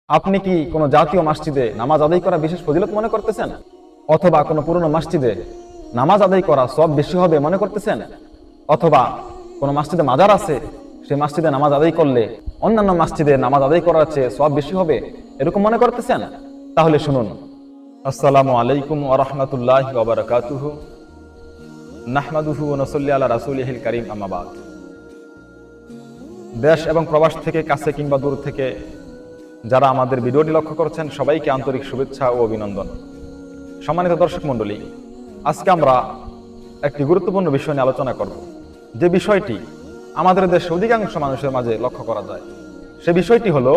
আপনি কি কোনো জাতীয় মসজিদে নামাজ আদায় করা বিশেষ ফজিলত মনে করতেছেন, অথবা কোনো পুরনো মসজিদে নামাজ আদায় করা সব বেশি হবে মনে করতেছেন, অথবা কোনো মসজিদে মাজার আছে সেই মসজিদে নামাজ আদায় করলে অন্যান্য মসজিদে নামাজ আদায় করার চেয়ে সব বেশি হবে এরকম মনে করতেছেন? তাহলে শুনুন। আসসালামু আলাইকুম ওয়া রাহমাতুল্লাহি ওয়া বারাকাতুহু। নাহমাদুহু ওয়া নুসাল্লি আলা রাসূলিহিল কারীম, আম্মা বাদ। দেশ এবং প্রবাস থেকে, কাছে কিংবা দূর থেকে যারা আমাদের ভিডিওটি লক্ষ্য করছেন, সবাইকে আন্তরিক শুভেচ্ছা ও অভিনন্দন। সম্মানিত দর্শক মণ্ডলী, আজকে আমরা একটি গুরুত্বপূর্ণ বিষয় নিয়ে আলোচনা করব, যে বিষয়টি আমাদের দেশে অধিকাংশ মানুষের মাঝে লক্ষ্য করা যায়। সে বিষয়টি হলো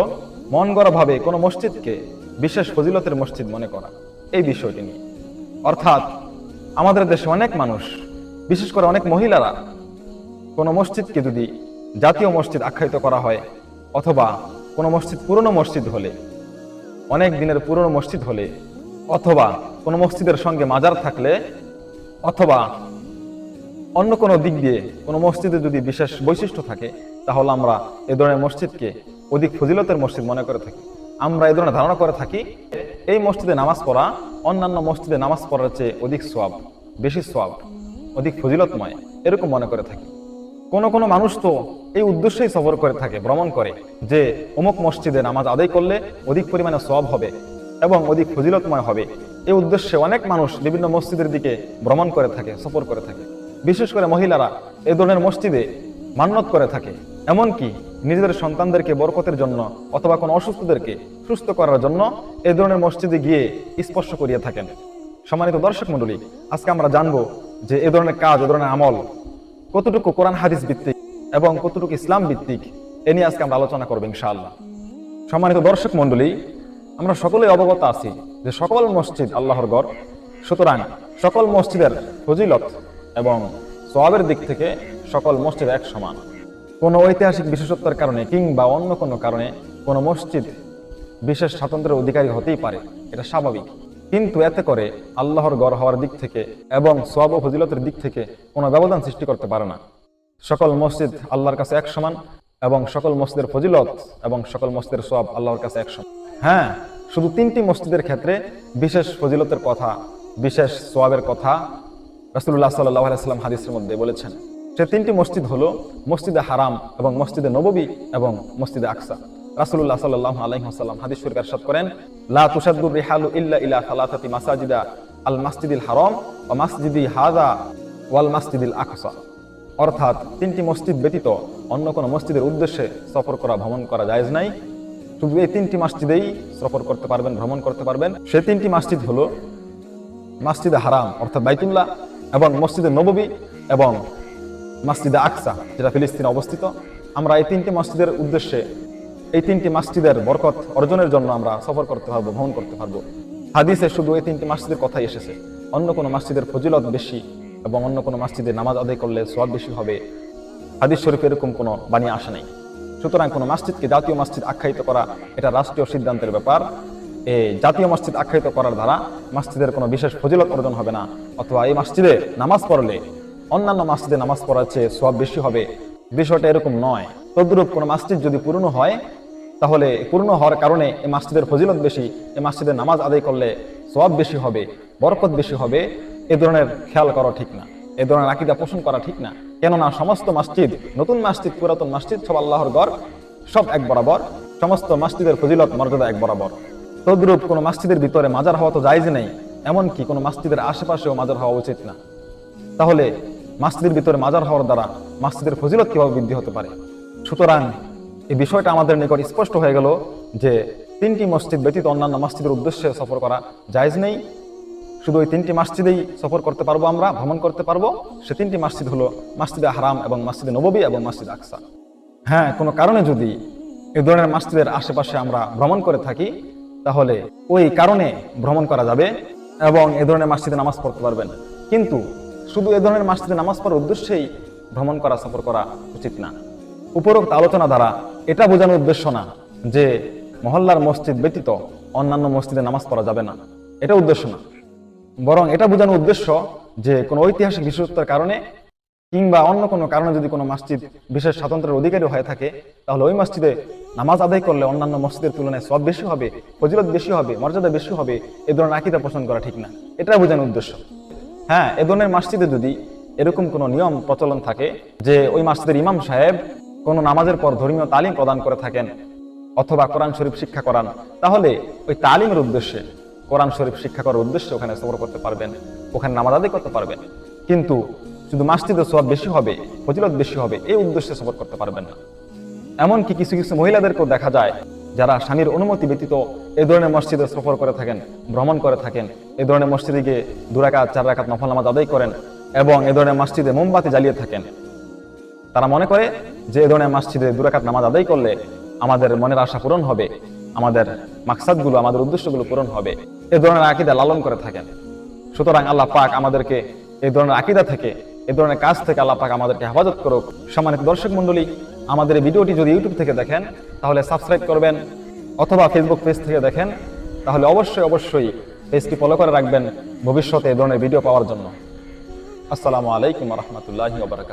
মন গড়াভাবে কোনো মসজিদকে বিশেষ ফজিলতের মসজিদ মনে করা। এই বিষয়টি নিয়ে অর্থাৎ আমাদের দেশে অনেক মানুষ, বিশেষ করে অনেক মহিলারা, কোনো মসজিদকে যদি জাতীয় মসজিদ আখ্যায়িত করা হয়, অথবা কোনো মসজিদ পুরনো মসজিদ হলে, অনেক দিনের পুরনো মসজিদ হলে, অথবা কোনো মসজিদের সঙ্গে মাজার থাকলে, অথবা অন্য কোনো দিক দিয়ে কোনো মসজিদে যদি বিশেষ বৈশিষ্ট্য থাকে, তাহলে আমরা এ ধরনের মসজিদকে অধিক ফজিলতের মসজিদ মনে করে থাকি। আমরা এ ধরনের ধারণা করে থাকি এই মসজিদে নামাজ পড়া অন্যান্য মসজিদে নামাজ পড়ার চেয়ে অধিক সওয়াব, বেশি সওয়াব, অধিক ফজিলতময়, এরকম মনে করে থাকি। কোনো কোনো মানুষ তো এই উদ্দেশ্যেই সফর করে থাকে, ভ্রমণ করে, যে অমুক মসজিদে নামাজ আদায় করলে অধিক পরিমাণে সওয়াব হবে এবং অধিক ফজিলতময় হবে। এই উদ্দেশ্যে অনেক মানুষ বিভিন্ন মসজিদের দিকে ভ্রমণ করে থাকে, সফর করে থাকে। বিশেষ করে মহিলারা এই ধরনের মসজিদে মান্নত করে থাকে, এমনকি নিজেদের সন্তানদেরকে বরকতের জন্য অথবা কোনো অসুস্থদেরকে সুস্থ করার জন্য এই ধরনের মসজিদে গিয়ে স্পর্শ করিয়ে থাকেন। সম্মানিত দর্শক মণ্ডলী, আজকে আমরা জানবো যে এ ধরনের কাজ, এ ধরনের আমল কতটুকু কোরআন হাদিস ভিত্তিক এবং কতটুকু ইসলাম ভিত্তিক, এ নিয়ে আজকে আমরা আলোচনা করবো ইনশাআল্লাহ। সম্মানিত দর্শক মণ্ডলী, আমরা সকলেই অবগত আছি যে সকল মসজিদ আল্লাহর ঘর, সুতরাং সকল মসজিদের ফজিলত এবং সওয়াবের দিক থেকে সকল মসজিদ এক সমান। কোনো ঐতিহাসিক বিশেষত্বের কারণে কিংবা অন্য কোনো কারণে কোনো মসজিদ বিশেষ স্বাতন্ত্র্যের অধিকারী হতেই পারে, এটা স্বাভাবিক। কিন্তু এতে করে আল্লাহর ঘর হওয়ার দিক থেকে এবং সওয়াব ও ফজিলতের দিক থেকে কোনো ব্যবধান সৃষ্টি করতে পারে না। সকল মসজিদ আল্লাহর কাছে এক সমান এবং সকল মসজিদের ফজিলত এবং সকল মসজিদের সওয়াব আল্লাহর কাছে এক সমান। হ্যাঁ, শুধু 3টি মসজিদের ক্ষেত্রে বিশেষ ফজিলতের কথা, বিশেষ সওয়াবের কথা রাসূলুল্লাহ সাল্লাল্লাহু আলাইহি ওয়াসাল্লাম হাদিসের মধ্যে বলেছেন। সে 3টি মসজিদ হলো মসজিদে হারাম এবং মসজিদে নববী এবং মসজিদে আকসা। রাসূলুল্লাহ সাল্লাল্লাহু আলাইহি ওয়াসাল্লাম হাদিস শরীফে ইরশাদ করেন, লা তুশাদ্দুর রিহালু ইল্লা ইলা সালাসাতি মাসাজিদা, আল মাসজিদিল হারাম ওয়া মাসজিদি হাযা ওয়াল মাসজিদিল আকসা। অর্থাৎ 3টি মসজিদ ব্যতীত অন্য কোনো মসজিদের উদ্দেশ্যে সফর করা, ভ্রমণ করা জায়েজ নাই। শুধু এই 3টি মসজিদেই সফর করতে পারবেন, ভ্রমণ করতে পারবেন। সেই 3টি মসজিদ হলো মসজিদে হারাম অর্থাৎ বাইতুল্লাহ, এবং মসজিদে নববী এবং মসজিদে আকসা, যেটা ফিলিস্তিনে অবস্থিত। আমরা এই 3টি মসজিদের উদ্দেশ্যে, এই 3টি মসজিদের বরকত অর্জনের জন্য আমরা সফর করতে পারবো, ভ্রমণ করতে পারবো। হাদিসে শুধু এই 3টি মসজিদের কথাই এসেছে। অন্য কোনো মসজিদের ফজিলত বেশি এবং অন্য কোনো মসজিদে নামাজ আদায় করলে সওয়াব বেশি হবে, হাদিস শরীফে এরকম কোনো বাণী আসে নাই। সুতরাং কোনো মসজিদকে জাতীয় মসজিদ আখ্যায়িত করা এটা রাষ্ট্রীয় সিদ্ধান্তের ব্যাপার। এই জাতীয় মসজিদ আখ্যায়িত করার দ্বারা মসজিদের কোনো বিশেষ ফজিলত অর্জন হবে না, অথবা এই মসজিদে নামাজ পড়লে অন্যান্য মসজিদে নামাজ পড়ার চেয়ে সওয়াব বেশি হবে, বিষয়টা এরকম নয়। তদ্রূপ কোনো মসজিদ যদি পুরনো হয়, তাহলে পুরনো হওয়ার কারণে এই মসজিদের ফজিলত বেশি, এই মসজিদে নামাজ আদায় করলে সওয়াব বেশি হবে, বরকত বেশি হবে, এ ধরনের খেয়াল করা ঠিক না, এ ধরনের আকীদা পোষণ করা ঠিক না। কেননা সমস্ত মসজিদ, নতুন মসজিদ, পুরাতন মসজিদ, সব আল্লাহর ঘর, সব এক বরাবর। সমস্ত মসজিদের ফজিলত মর্যাদা এক বরাবর। তদ্রূপ কোনো মসজিদের ভিতরে মাজার হওয়া তো জায়েজ নেই, এমনকি কোনো মসজিদের আশেপাশেও মাজার হওয়া উচিত না। তাহলে মসজিদের ভিতরে মাজার হওয়ার দ্বারা মসজিদের ফজিলত কিভাবে বৃদ্ধি হতে পারে? সুতরাং এই বিষয়টা আমাদের নিকট স্পষ্ট হয়ে গেল যে 3টি মসজিদ ব্যতীত অন্যান্য মসজিদের উদ্দেশ্যে সফর করা জায়েজ নেই। শুধু ওই 3টি মসজিদেই সফর করতে পারবো, আমরা ভ্রমণ করতে পারবো। সে 3টি মসজিদ হলো মসজিদে হারাম এবং মসজিদে নববী এবং মসজিদ আকসা। হ্যাঁ, কোনো কারণে যদি এই ধরনের মসজিদের আশেপাশে আমরা ভ্রমণ করে থাকি, তাহলে ওই কারণে ভ্রমণ করা যাবে এবং এ ধরনের মসজিদে নামাজ পড়তে পারবেন। কিন্তু শুধু এ ধরনের মসজিদে নামাজ পড়ার উদ্দেশ্যেই ভ্রমণ করা, সফর করা উচিত না। উপরোক্ত আলোচনা দ্বারা এটা বোঝানোর উদ্দেশ্য না যে মহল্লার মসজিদ ব্যতীত অন্যান্য মসজিদে নামাজ পড়া যাবে না, এটা উদ্দেশ্য না। বরং এটা বোঝানোর উদ্দেশ্য যে কোনো ঐতিহাসিক বিশেষত্বের কারণে কিংবা অন্য কোনো কারণে যদি কোনো মসজিদ বিশেষ স্বাতন্ত্র্যের অধিকারী হয়ে থাকে, তাহলে ওই মসজিদে নামাজ আদায় করলে অন্যান্য মসজিদের তুলনায় সওয়াব বেশি হবে, ফজিলত বেশি হবে, মর্যাদা বেশি হবে, এই ধরনের আকীদা পোষণ করা ঠিক না। এটা বোঝানোর উদ্দেশ্য। হ্যাঁ, এ ধরনের মসজিদে যদি এরকম কোনো নিয়ম প্রচলন থাকে যে ওই মসজিদের ইমাম সাহেব কোনো নামাজের পর ধর্মীয় তালিম প্রদান করে থাকেন অথবা কোরআন শরীফ শিক্ষা করান, তাহলে ওই তালিমের উদ্দেশ্যে, কোরআন শরীফ শিক্ষা করার উদ্দেশ্যে ওখানে সফর করতে পারবেন, ওখানে নামাজ আদায় করতে পারবেন। কিন্তু শুধু মসজিদে সওয়াব বেশি হবে, ফজিলত বেশি হবে, এই উদ্দেশ্যে সফর করতে পারবেন না। এমনকি কিছু কিছু মহিলাদেরকেও দেখা যায় যারা স্বামীর অনুমতি ব্যতীত এই ধরনের মসজিদে সফর করে থাকেন, ভ্রমণ করে থাকেন, এই ধরনের মসজিদে গিয়ে 2 রাকাত 4 রাকাত নফল নামাজ আদায় করেন এবং এই ধরনের মসজিদে মোমবাতি জ্বালিয়ে থাকেন। তারা মনে করে যে এই ধরনের মসজিদে 2 রাকাত নামাজ আদায় করলে আমাদের মনের আশা পূরণ হবে, আমাদের মাকসাদগুলো, আমাদের উদ্দেশ্যগুলো পূরণ হবে, এই ধরনের আকীদা লালন করে থাকেন। সুতরাং আল্লাহ পাক আমাদেরকে এই ধরনের আকীদা থেকে, এই ধরনের কাজ থেকে আল্লাহ পাক আমাদেরকে হেফাজত করুক। সম্মানিত দর্শক মণ্ডলী, আমাদের এই ভিডিওটি যদি ইউটিউব থেকে দেখেন তাহলে সাবস্ক্রাইব করবেন, অথবা ফেসবুক পেজ থেকে দেখেন তাহলে অবশ্যই পেজটি ফলো করে রাখবেন ভবিষ্যতে এই ধরনের ভিডিও পাওয়ার জন্য। আসসালামু আলাইকুম ওয়া রাহমাতুল্লাহি ওয়া বারাকাতুহু।